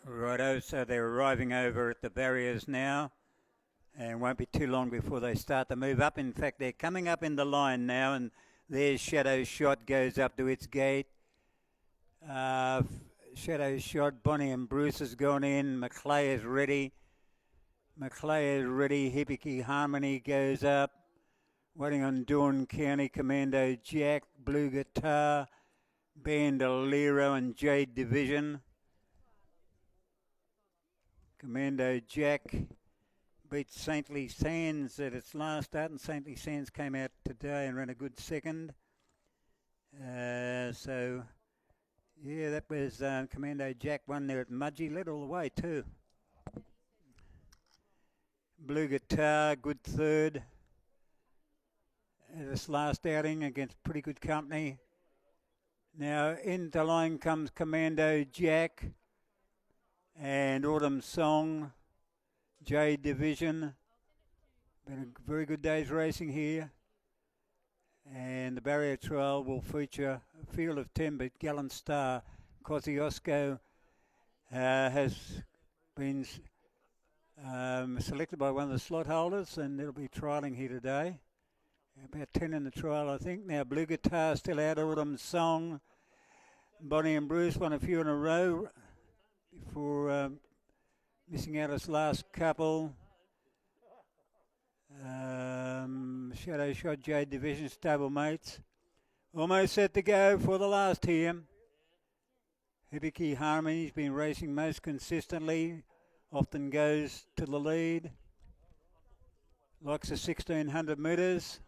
Righto, so they're arriving over at the barriers now, and won't be too long before they start to move up. In fact, they're coming up in the line now, and there's Shadow Shot goes up to its gate. Shadow Shot, Bonnie and Bruce has gone in. Maclay is ready. Hibiki Harmony goes up. Waiting on Dawn County, Commando Jack, Blue Guitar, Bandolero and Jade Division. Commando Jack beat Saintly Sands at its last start, and Saintly Sands came out today and ran a good second. So, yeah, that was Commando Jack won there at Mudgee, led all the way too. Blue Guitar, good third at its last outing against pretty good company. Now into line comes Commando Jack and Autumn Song, Jade Division. Been a very good day's racing here. And the barrier trial will feature a field of 10, but Gallant Star Kosciuszko has been selected by one of the slot holders, and it'll be trialling here today. About 10 in the trial, I think. Now Blue Guitar still out, Autumn Song. Bonnie and Bruce won a few in a row before missing out his last couple. Shadow Shot, Jade Division, stablemates. Almost set to go for the last here. Hibiki Harmony's been racing most consistently. Often goes to the lead. Likes the 1600 metres.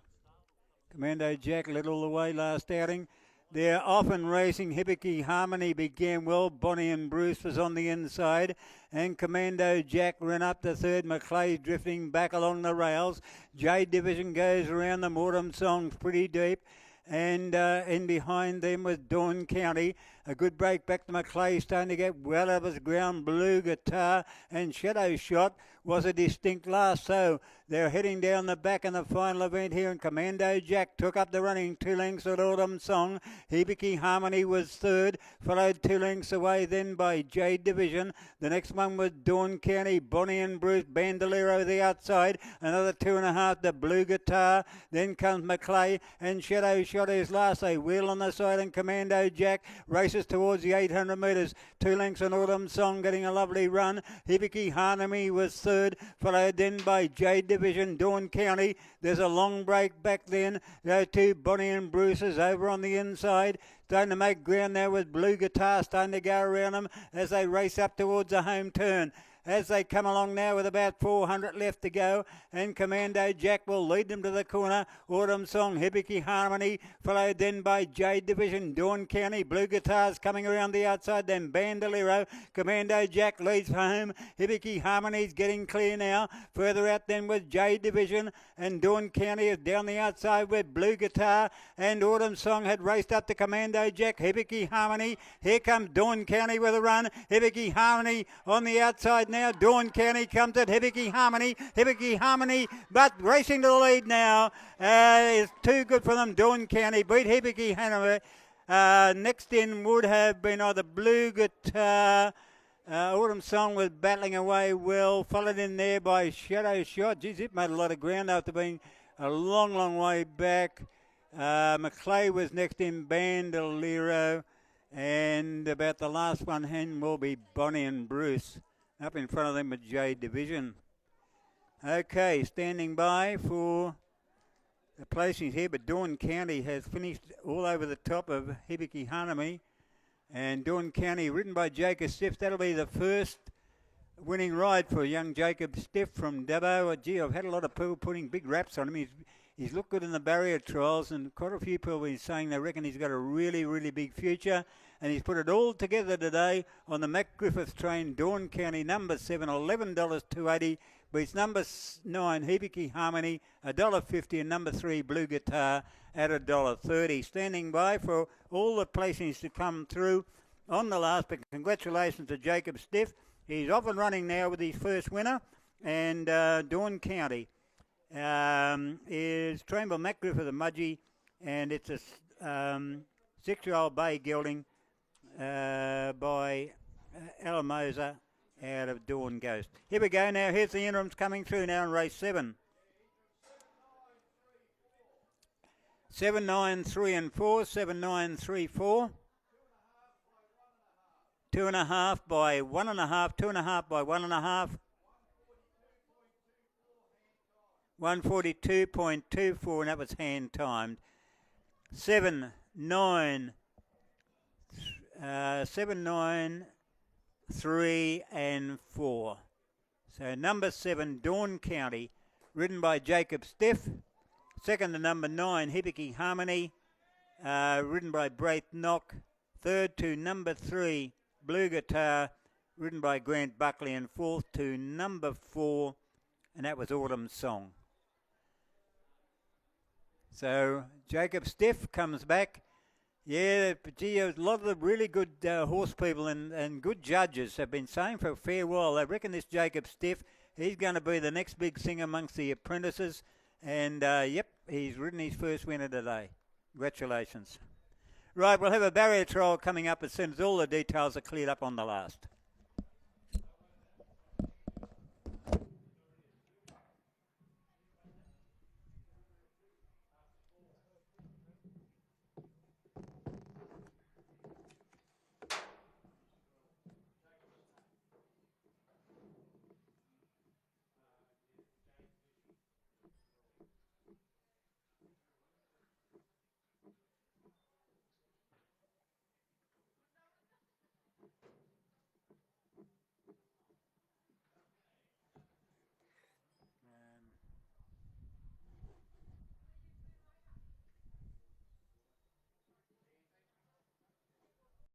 Commando Jack led all the way last outing. They're often racing. Hibiki Harmony began well. Bonnie and Bruce was on the inside. And Commando Jack ran up to third. Maclay drifting back along the rails. Jade Division goes around them. Autumn Song's pretty deep. And in behind them was Dawn County. A good break back to Maclay, starting to get well out of his ground. Blue Guitar and Shadow Shot was a distinct last. So they're heading down the back in the final event here. And Commando Jack took up the running 2 lengths at Autumn Song. Hibiki Harmony was third, followed 2 lengths away then by Jade Division. The next one was Dawn County, Bonnie and Bruce, Bandolero the outside. Another 2.5 to Blue Guitar. Then comes Maclay and Shadow Shot is last. They wheel on the side, and Commando Jack races towards the 800 metres. 2 lengths on Autumn Song getting a lovely run. Hibiki Harmony was third, followed then by Jade Division, Dawn County. There's a long break back then. Those 2 Bonnie and Bruce's over on the inside. Starting to make ground there with Blue Guitar starting to go around them as they race up towards the home turn. As they come along now with about 400 left to go, and Commando Jack will lead them to the corner. Autumn Song, Hibiki Harmony, followed then by Jade Division, Dawn County. Blue Guitars coming around the outside, then Bandolero. Commando Jack leads for home. Hibiki Harmony's getting clear now. Further out then with Jade Division, and Dawn County is down the outside with Blue Guitar, and Autumn Song had raced up to Commando Jack. Hibiki Harmony, here comes Dawn County with a run. Hibiki Harmony on the outside now. Dawn County comes at Hibiki Harmony, but racing to the lead now. It's too good for them. Dawn County beat Hibiki Harmony. Next in would have been either Blue Guitar. Autumn Song was battling away well, followed in there by Shadow Shot. Geez, it made a lot of ground after being a long, long way back. Maclay was next in, Bandolero, and about the last one hen will be Bonnie and Bruce. Up in front of them with Jade Division. Okay, standing by for the placings here, but Dawn County has finished all over the top of Hibiki Harmony. And Dawn County, ridden by Jacob Stiff, that'll be the first winning ride for young Jacob Stiff from Dubbo. Gee, I've had a lot of people putting big raps on him. He's looked good in the barrier trials, and quite a few people have been saying they reckon he's got a really, really big future. And he's put it all together today on the Mac Griffith train. Dawn County, number 7, $11.280. Beats number 9, Hibiki Harmony, $1.50. And number 3, Blue Guitar, at $1.30. Standing by for all the placings to come through on the last. But congratulations to Jacob Stiff. He's off and running now with his first winner. And Dawn County is trained by Mac Griffith of Mudgee. And it's a 6-year-old bay gelding by Alamosa out of Dawn Ghost. Here we go now. Here's the interims coming through now in race 7. 7, 9, 3 and 4. 7, 9, 3, 4. 2.5 by 1.5. 2.5 by 1.5. 142.24, and that was hand timed. 7, 9, 7, 9, 3 and 4. So number 7, Dawn County, ridden by Jacob Stiff. Second to number 9, Hibiki Harmony, ridden by Braith Knock. Third to number 3, Blue Guitar, ridden by Grant Buckley. And fourth to number 4, and that was Autumn Song. So Jacob Stiff comes back. Yeah, gee, a lot of the really good horse people and good judges have been saying for a fair while, they reckon this Jacob Stiff, he's going to be the next big thing amongst the apprentices. And, yep, he's ridden his first winner today. Congratulations. Right, we'll have a barrier trial coming up as soon as all the details are cleared up on the last.